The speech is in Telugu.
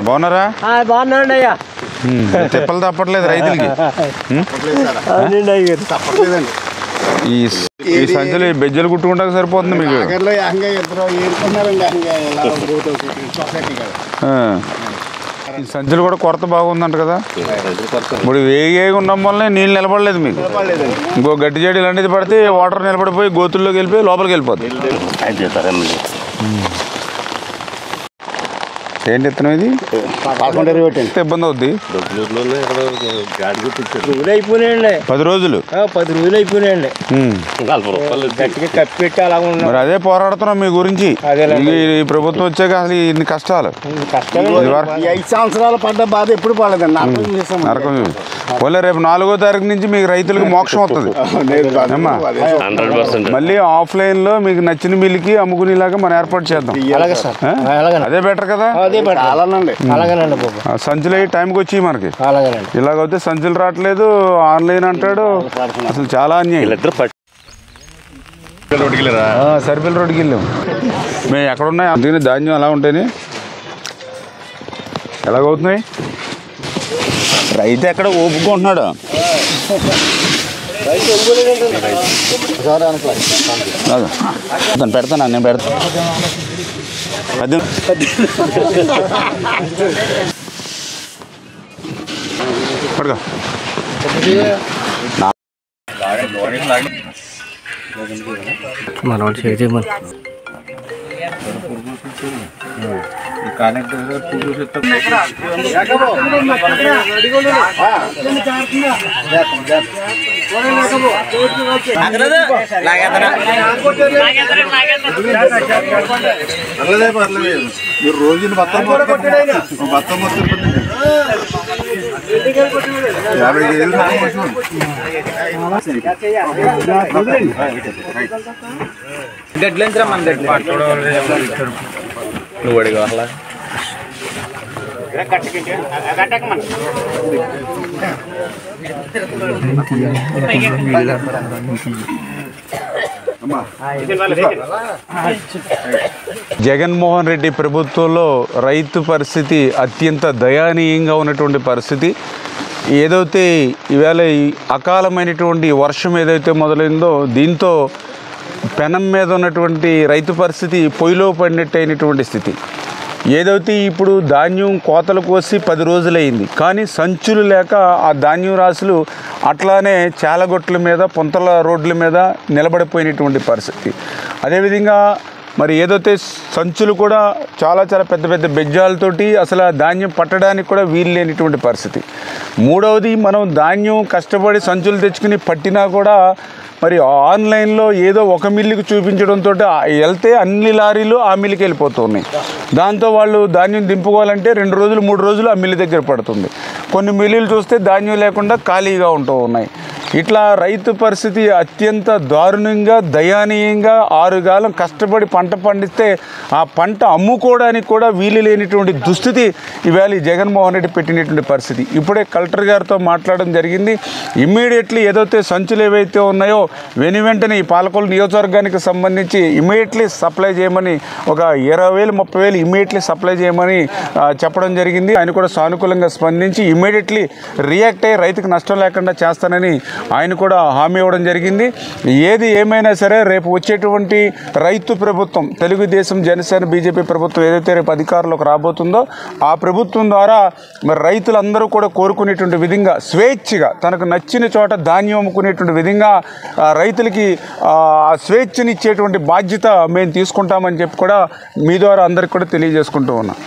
బాగున్నారా? బాగున్నాండి అయ్యా. తిప్పలు తప్పట్లేదు రైతులకి. ఈ సంచులు బెజ్జలు కుట్టుకుంటాక సరిపోతుంది మీకు. ఈ సంచులు కూడా కొరత బాగుందంట కదా. ఇప్పుడు వేగేగా ఉండడం వల్ల నీళ్ళు నిలబడలేదు మీకు. ఇంకో గట్టి చెడి ఇలాంటిది పడితే వాటర్ నిలబడిపోయి గోతుల్లోకి వెళ్ళిపోయి లోపలికి వెళ్ళిపోతుంది. ఏంటి ఇత్తనం ఇది? ఇబ్బంది అవుద్ది. 10 రోజులు అయిపోయినాయండి. కప్పెట్టి అలా ఉన్నా. మరి అదే పోరాడుతున్నాం మీ గురించి. ఈ ప్రభుత్వం వచ్చాక అసలు ఇన్ని కష్టాలు. 5 సంవత్సరాలు పడ్డ బాధ ఎప్పుడు పడలేదండి. నరకం. పోలే రేపు 4వ తారీఖు నుంచి మీకు రైతులకు మోక్షం వస్తుంది. మళ్ళీ ఆఫ్లైన్ లో మీకు నచ్చిన మిల్లుకి అమ్ముకునేలాగా మనం ఏర్పాటు చేద్దాం. అదే బెటర్ కదా. సంచులు అయ్యి టైంకి వచ్చి మనకి ఇలాగైతే సంచులు రావట్లేదు, ఆన్లైన్ అంటాడు. అసలు చాలా అన్యాయం. సరిపల్లి రోడ్డుకి వెళ్ళాం మేము. ఎక్కడున్నాయి అందుకని ధాన్యం అలా ఉంటేనే ఎలాగవుతున్నాయి. రైతు ఎక్కడ ఓపుకుంటున్నాడు. పెడతాను నేను పెడతాను. పడుకో. మనం చేయమని మీరు రోజులు బత్తం మొత్తం 50 కేజీలు డెడ్లైన్స్ రా మన నువ్వు అడిగా అలా జగన్మోహన్ రెడ్డి ప్రభుత్వంలో రైతు పరిస్థితి అత్యంత దయనీయంగా ఉన్నటువంటి పరిస్థితి. ఏదైతే ఈవేళ ఈ అకాలమైనటువంటి వర్షం ఏదైతే మొదలైందో దీంతో పెనం మీద ఉన్నటువంటి రైతు పరిస్థితి పొయ్యిలో పడినట్టు అయినటువంటి స్థితి. ఏదైతే ఇప్పుడు ధాన్యం కోతలు కోసి 10 రోజులైంది, కానీ సంచులు లేక ఆ ధాన్యం రాసులు అట్లానే చాలగొట్ల మీద పొంతల రోడ్ల మీద నిలబడిపోయినటువంటి పరిస్థితి. అదేవిధంగా మరి ఏదైతే సంచులు కూడా చాలా పెద్ద పెద్ద బెజ్జాలతోటి అసలు ఆ ధాన్యం పట్టడానికి కూడా వీలు లేనిటువంటి పరిస్థితి. మూడవది, మనం ధాన్యం కష్టపడి సంచులు తెచ్చుకుని పట్టినా కూడా మరి ఆన్లైన్లో ఏదో ఒక మిల్లుకి చూపించడంతో వెళ్తే అన్ని లారీలు ఆ మిల్లుకి వెళ్ళిపోతున్నాయి. దాంతో వాళ్ళు ధాన్యం దింపుకోవాలంటే 2 రోజులు 3 రోజులు ఆ మిల్లు దగ్గర పడుతుంది. కొన్ని మిల్లులు చూస్తే ధాన్యం లేకుండా ఖాళీగా ఉంటూ ఉన్నాయి. ఇట్లా రైతు పరిస్థితి అత్యంత దారుణంగా దయనీయంగా 6 కాలం కష్టపడి పంట పండిస్తే ఆ పంట అమ్ముకోవడానికి కూడా వీలు లేనిటువంటి దుస్థితి ఇవాళ జగన్మోహన్ రెడ్డి పెట్టినటువంటి పరిస్థితి. ఇప్పుడే కలెక్టర్ గారితో మాట్లాడడం జరిగింది. ఇమ్మీడియట్లీ ఏదైతే సంచులు ఏవైతే ఉన్నాయో వెంటనే ఈ పాలకొల్లు నియోజకవర్గానికి సంబంధించి ఇమ్మీడియట్లీ సప్లై చేయమని, ఒక 20,000 30,000 ఇమ్మీడియట్లీ సప్లై చేయమని చెప్పడం జరిగింది. ఆయన కూడా సానుకూలంగా స్పందించి ఇమ్మీడియట్లీ రియాక్ట్ అయ్యి రైతుకు నష్టం లేకుండా చేస్తానని ఆయన కూడా హామీ ఇవ్వడం జరిగింది. ఏది ఏమైనా సరే రేపు వచ్చేటువంటి రైతు ప్రభుత్వం, తెలుగుదేశం జనసేన బీజేపీ ప్రభుత్వం ఏదైతే రేపు అధికారంలోకి రాబోతుందో ఆ ప్రభుత్వం ద్వారా మరి రైతులందరూ కూడా కోరుకునేటువంటి విధంగా స్వేచ్ఛగా తనకు నచ్చిన చోట ధాన్యం అమ్ముకునేటువంటి విధంగా రైతులకి ఆ స్వేచ్ఛనిచ్చేటువంటి బాధ్యత మేము తీసుకుంటామని చెప్పి కూడా మీ ద్వారా అందరికి కూడా తెలియజేసుకుంటూ ఉన్నాం.